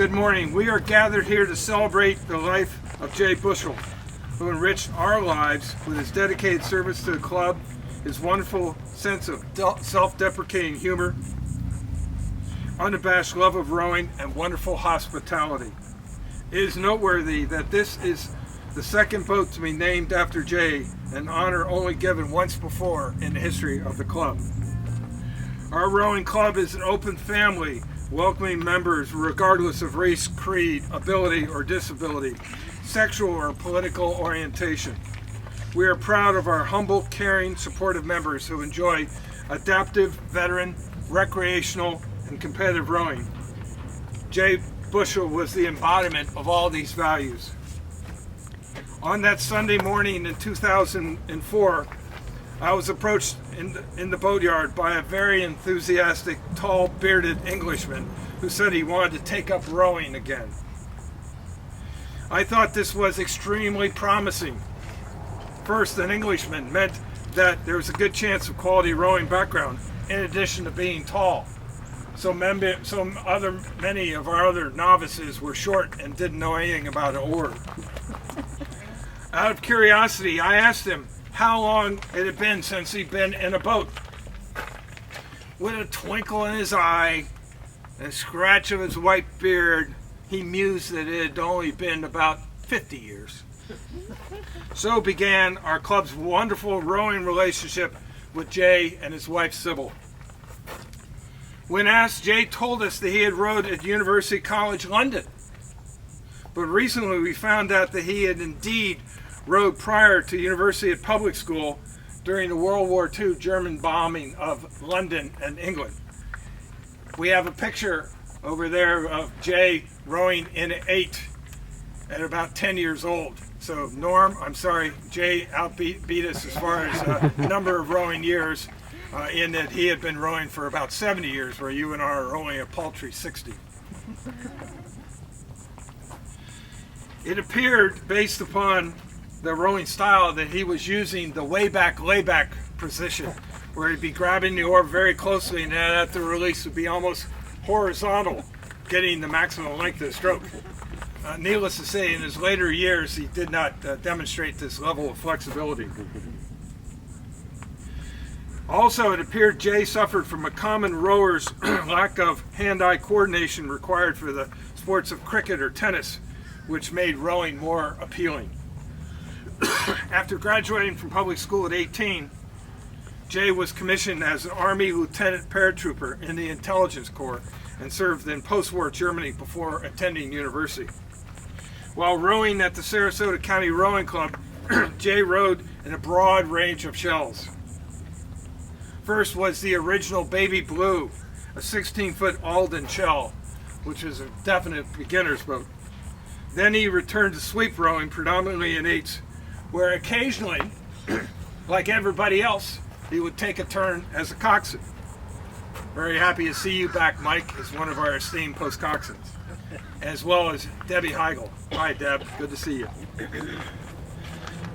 Good morning. We are gathered here to celebrate the life of Jay Bushell, who enriched our lives with his dedicated service to the club, his wonderful sense of self-deprecating humor, unabashed love of rowing, and wonderful hospitality. It is noteworthy that this is the second boat to be named after Jay, an honor only given once before in the history of the club. Our rowing club is an open family, welcoming members regardless of race, creed, ability, or disability, sexual or political orientation. We are proud of our humble, caring, supportive members who enjoy adaptive, veteran, recreational, and competitive rowing. Jay Bushell was the embodiment of all these values. On that Sunday morning in 2004, I was approached in the boatyard by a very enthusiastic, tall, bearded Englishman who said he wanted to take up rowing again. I thought this was extremely promising. First, an Englishman meant that there was a good chance of quality rowing background in addition to being tall. So many of our other novices were short and didn't know anything about an oar. Out of curiosity, I asked him how long it had been since he'd been in a boat. With a twinkle in his eye and a scratch of his white beard, he mused that it had only been about 50 years. So began our club's wonderful rowing relationship with Jay and his wife Sybil. When asked, Jay told us that he had rowed at University College London. But recently we found out that he had indeed rowed prior to University at Public School during the World War II German bombing of London and England. We have a picture over there of Jay rowing in an 8 at about 10 years old. So Norm, I'm sorry, Jay outbeat us as far as number of rowing years, in that he had been rowing for about 70 years, where you and I are only a paltry 60. It appeared, based upon the rowing style, that he was using the way back layback position, where he'd be grabbing the oar very closely and then at the release would be almost horizontal, getting the maximum length of the stroke. Needless to say, in his later years, he did not demonstrate this level of flexibility. Also, it appeared Jay suffered from a common rower's lack of hand-eye coordination required for the sports of cricket or tennis, which made rowing more appealing. After graduating from public school at 18, Jay was commissioned as an Army Lieutenant Paratrooper in the Intelligence Corps and served in post-war Germany before attending university. While rowing at the Sarasota County Rowing Club, Jay rowed in a broad range of shells. First was the original Baby Blue, a 16-foot Alden shell, which is a definite beginner's boat. Then he returned to sweep rowing, predominantly in 8s, where occasionally, like everybody else, he would take a turn as a coxswain. Very happy to see you back, Mike, as one of our esteemed post-coxswains, as well as Debbie Heigl. Hi, Deb. Good to see you.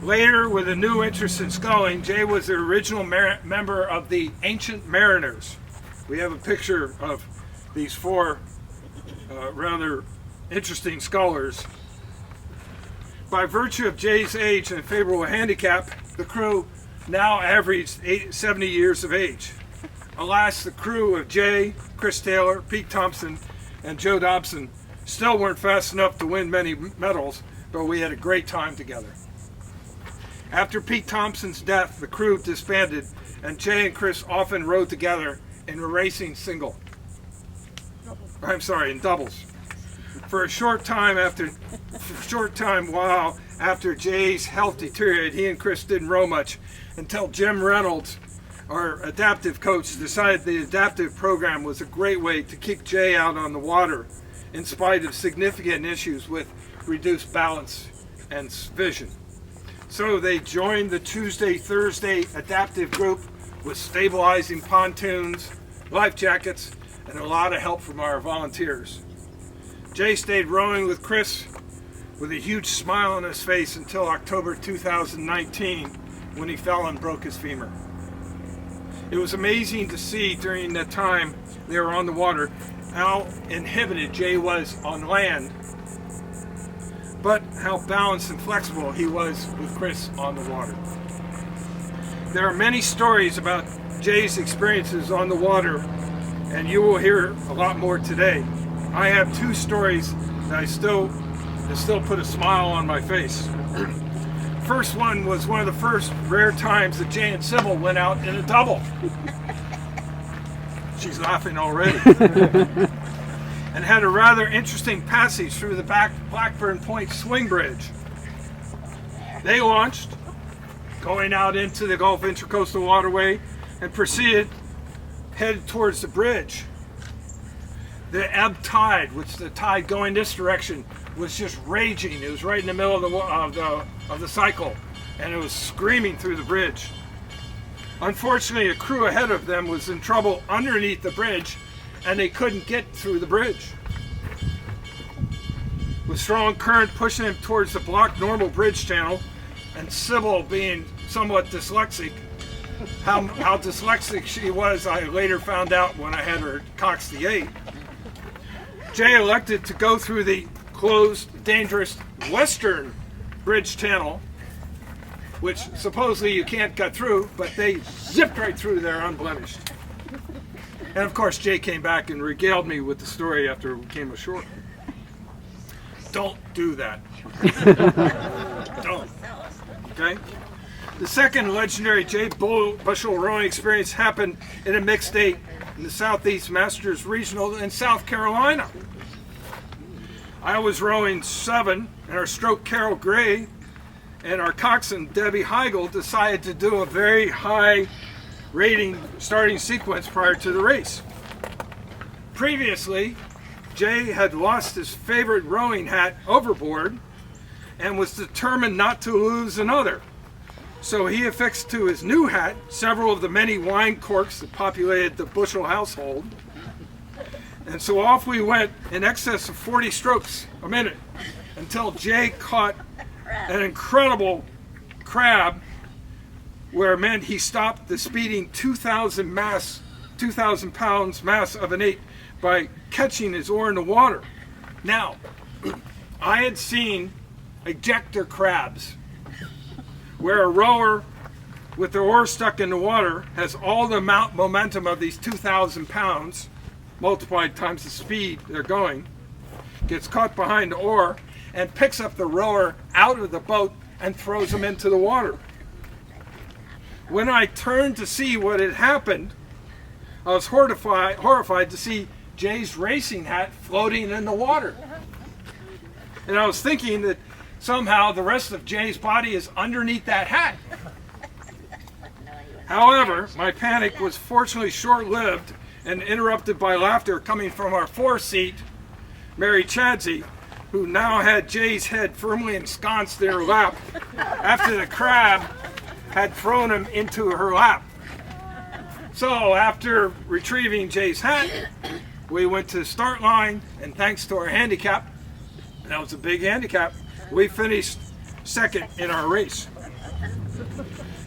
Later, with a new interest in sculling, Jay was the original member of the Ancient Mariners. We have a picture of these four rather interesting scullers. By virtue of Jay's age and favorable handicap, the crew now averaged 70 years of age. Alas, the crew of Jay, Chris Taylor, Pete Thompson, and Joe Dobson still weren't fast enough to win many medals, but we had a great time together. After Pete Thompson's death, the crew disbanded, and Jay and Chris often rowed together in a racing in doubles. For a short time while after Jay's health deteriorated, he and Chris didn't row much until Jim Reynolds, our adaptive coach, decided the adaptive program was a great way to keep Jay out on the water in spite of significant issues with reduced balance and vision. So they joined the Tuesday-Thursday adaptive group with stabilizing pontoons, life jackets, and a lot of help from our volunteers. Jay stayed rowing with Chris with a huge smile on his face until October 2019, when he fell and broke his femur. It was amazing to see during that time they were on the water how inhibited Jay was on land, but how balanced and flexible he was with Chris on the water. There are many stories about Jay's experiences on the water, and you will hear a lot more today. I have 2 stories that still put a smile on my face. First one was one of the first rare times that Jay and Sybil went out in a double. She's laughing already. And had a rather interesting passage through the back Blackburn Point swing bridge. They launched, going out into the Gulf Intracoastal Waterway, and proceeded headed towards the bridge. The ebb tide, which the tide going this direction, was just raging. It was right in the middle of the cycle, and it was screaming through the bridge. Unfortunately, a crew ahead of them was in trouble underneath the bridge, and they couldn't get through the bridge. With strong current pushing them towards the blocked normal bridge channel, and Sybil being somewhat dyslexic, how dyslexic she was, I later found out when I had her Cox the 8. Jay elected to go through the closed, dangerous western bridge channel, which supposedly you can't cut through, but they zipped right through there unblemished. And of course, Jay came back and regaled me with the story after we came ashore. Don't do that. Don't. Okay? The second legendary Jay Bushell rowing experience happened in a mixed eight in the Southeast Masters Regional in South Carolina. I was rowing 7, and our stroke Carol Gray and our coxswain Debbie Heigl decided to do a very high rating starting sequence prior to the race. Previously, Jay had lost his favorite rowing hat overboard and was determined not to lose another. So he affixed to his new hat several of the many wine corks that populated the Bushell household. And so off we went in excess of 40 strokes a minute until Jay caught an incredible crab where it meant he stopped the speeding 2,000 pounds mass of an 8 by catching his oar in the water. Now, I had seen ejector crabs where a rower with their oar stuck in the water has all the momentum of these 2,000 pounds multiplied times the speed they're going, gets caught behind the oar, and picks up the rower out of the boat and throws him into the water. When I turned to see what had happened, I was horrified to see Jay's racing hat floating in the water. And I was thinking that somehow the rest of Jay's body is underneath that hat. However, my panic was fortunately short-lived and interrupted by laughter coming from our foreseat, Mary Chadsey, who now had Jay's head firmly ensconced in her lap after the crab had thrown him into her lap. So after retrieving Jay's hat, we went to the start line, and thanks to our handicap, and that was a big handicap, we finished second in our race.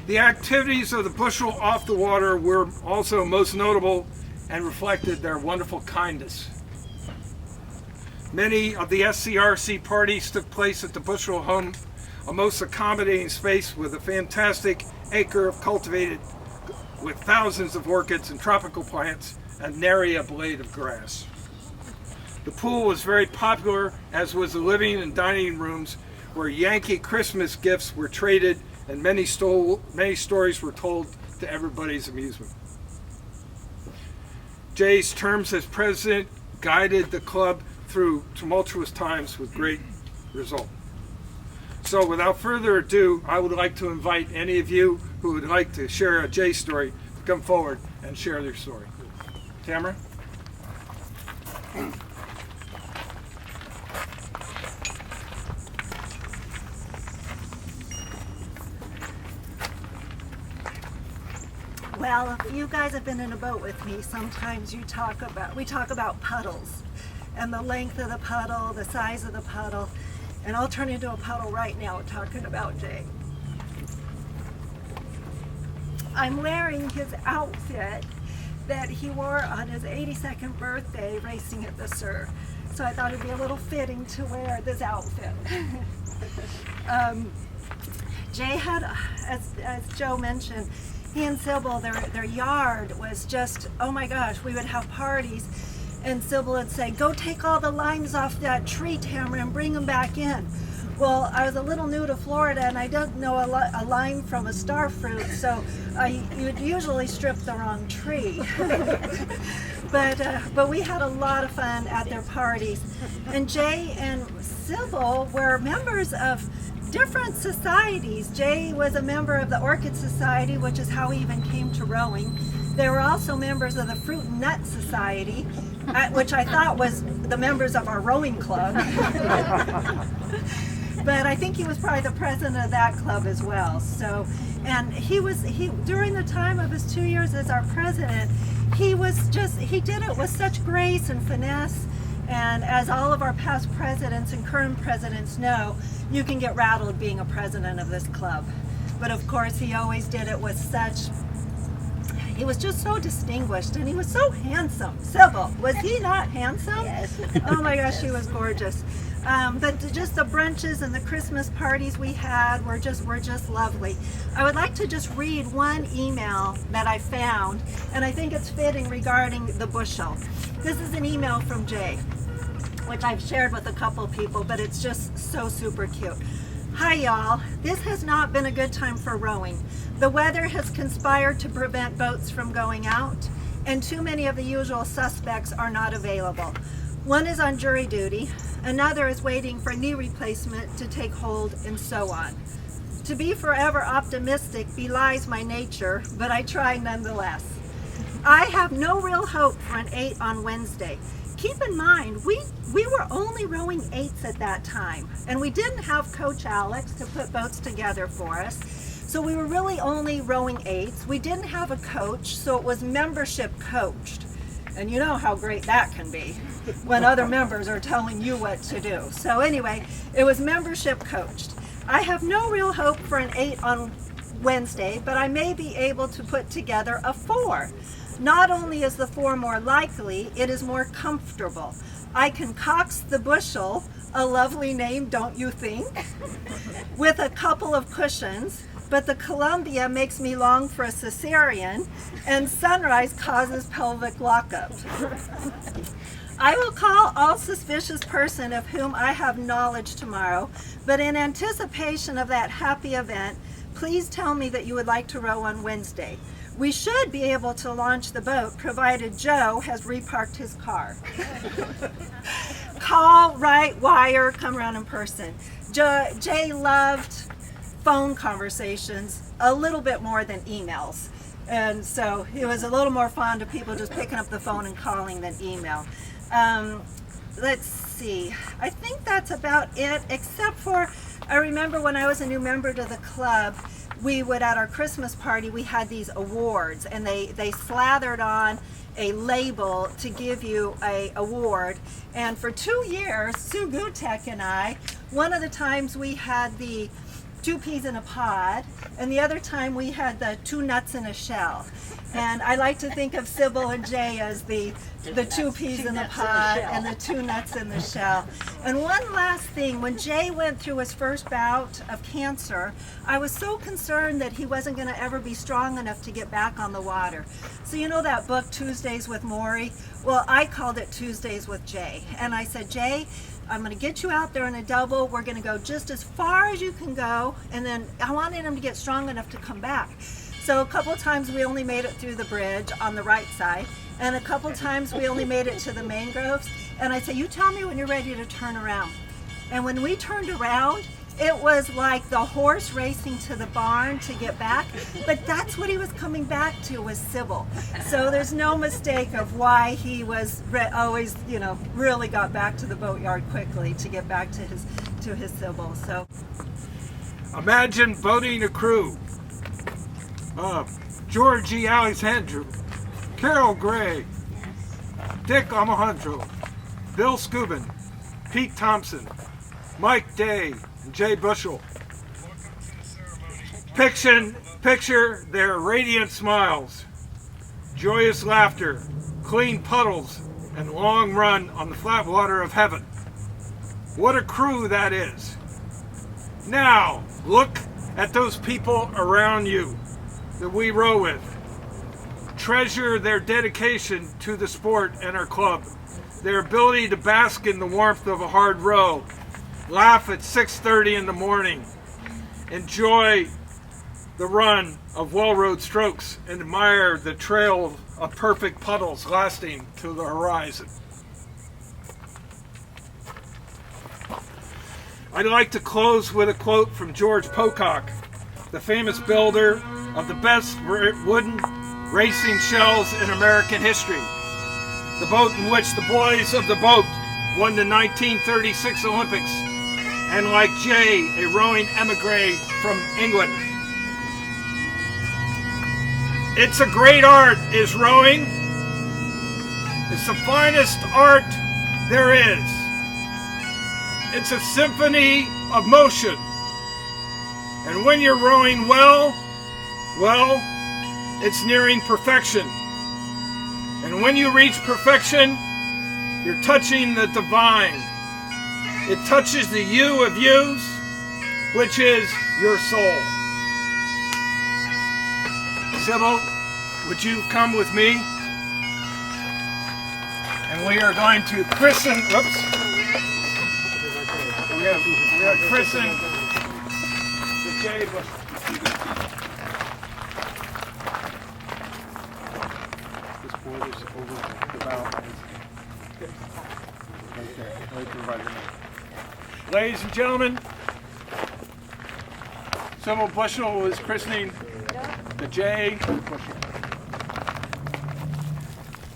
The activities of the Bushell off the water were also most notable and reflected their wonderful kindness. Many of the SCRC parties took place at the Bushell home, a most accommodating space with a fantastic acre of cultivated with thousands of orchids and tropical plants and nary a blade of grass. The pool was very popular, as was the living and dining rooms where Yankee Christmas gifts were traded and many stories were told to everybody's amusement. Jay's terms as president guided the club through tumultuous times with great result. So without further ado, I would like to invite any of you who would like to share a Jay story to come forward and share their story. Tamara? Well, if you guys have been in a boat with me, sometimes we talk about puddles and the length of the puddle, the size of the puddle, and I'll turn into a puddle right now talking about Jay. I'm wearing his outfit that he wore on his 82nd birthday racing at the Sur. So I thought it'd be a little fitting to wear this outfit. Jay had, as Joe mentioned, he and Sybil, their yard was just, oh my gosh, we would have parties and Sybil would say, go take all the limes off that tree, Tamara, and bring them back in. Well, I was a little new to Florida and I didn't know a lime from a star fruit, so you would usually strip the wrong tree. But we had a lot of fun at their parties. And Jay and Sybil were members of different societies. Jay was a member of the Orchid Society, which is how he even came to rowing. They were also members of the Fruit and Nut Society, which I thought was the members of our rowing club. But I think he was probably the president of that club as well. So, and he during the time of his 2 years as our president, he did it with such grace and finesse. And as all of our past presidents and current presidents know, you can get rattled being a president of this club. But of course, he always did it with he was just so distinguished, and he was so handsome. Sybil, was he not handsome? Yes. Oh my gosh, he was gorgeous. But just the brunches and the Christmas parties we had were just lovely. I would like to just read one email that I found, and I think it's fitting regarding the Bushell. This is an email from Jay, which I've shared with a couple people, but it's just so super cute. Hi y'all, this has not been a good time for rowing. The weather has conspired to prevent boats from going out, and too many of the usual suspects are not available. One is on jury duty, another is waiting for knee replacement to take hold, and so on. To be forever optimistic belies my nature, but I try nonetheless. I have no real hope for an 8 on Wednesday. Keep in mind, we were only rowing 8s at that time, and we didn't have Coach Alex to put boats together for us, so we were really only rowing 8s. We didn't have a coach, so it was membership coached, and you know how great that can be when other members are telling you what to do. So anyway, it was membership coached. I have no real hope for an 8 on Wednesday, but I may be able to put together a 4. Not only is the 4 more likely, it is more comfortable. I can cox the Bushell, a lovely name, don't you think? With a couple of cushions, but the Columbia makes me long for a cesarean, and sunrise causes pelvic lockup. I will call all suspicious person of whom I have knowledge tomorrow, but in anticipation of that happy event, please tell me that you would like to row on Wednesday. We should be able to launch the boat, provided Joe has reparked his car. Call, write, wire, come around in person. Jay loved phone conversations a little bit more than emails. And so he was a little more fond of people just picking up the phone and calling than email. Let's see. I think that's about it, except for I remember when I was a new member to the club, we would, at our Christmas party, we had these awards, and they slathered on a label to give you a award. And for 2 years, Sue Gutek and I, one of the times we had the 2 peas in a pod, and the other time we had the 2 nuts in a shell. And I like to think of Sybil and Jay as the 2 peas in the pod and the 2 nuts in the shell. And one last thing, when Jay went through his first bout of cancer, I was so concerned that he wasn't going to ever be strong enough to get back on the water. So you know that book, Tuesdays with Maury? Well, I called it Tuesdays with Jay. And I said, Jay, I'm going to get you out there in a double. We're going to go just as far as you can go. And then I wanted him to get strong enough to come back. So a couple of times we only made it through the bridge on the right side. And a couple of times we only made it to the mangroves. And I said, you tell me when you're ready to turn around. And when we turned around, it was like the horse racing to the barn to get back. But that's what he was coming back to, was Sybil. So there's no mistake of why he was always, really got back to the boatyard quickly to get back to his Sybil. So Imagine boating a crew of Georgie Alexandru, Carol Gray, Dick Alejandro, Bill Scubin, Pete Thompson, Mike Day, and Jay Bushell. Picture their radiant smiles. joyous laughter, clean puddles, and long run on the flat water of heaven. What a crew that is. Now, look at those people around you that we row with. Treasure their dedication to the sport and our club, their ability to bask in the warmth of a hard row, laugh at 6:30 in the morning, enjoy the run of well-rowed strokes, and admire the trail of perfect puddles lasting to the horizon. I'd like to close with a quote from George Pocock, the famous builder of the best wooden racing shells in American history. The boat in which the boys of the boat won the 1936 Olympics, and like Jay, a rowing emigre from England. It's a great art, is rowing. It's the finest art there is. It's a symphony of motion. And when you're rowing well, it's nearing perfection. And when you reach perfection, you're touching the divine. It touches the you of yous, which is your soul. Sybil, would you come with me? And we are going to christen, we're going to christen the J. This board is over the bow. Right there, right there by the knee. Ladies and gentlemen, Sybil Bushell is christening the J. Bushell.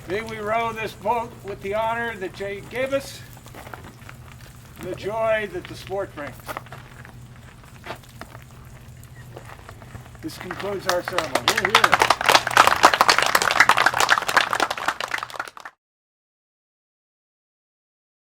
May we row this boat with the honor that Jay gave us and the joy that the sport brings. This concludes our ceremony. We're here.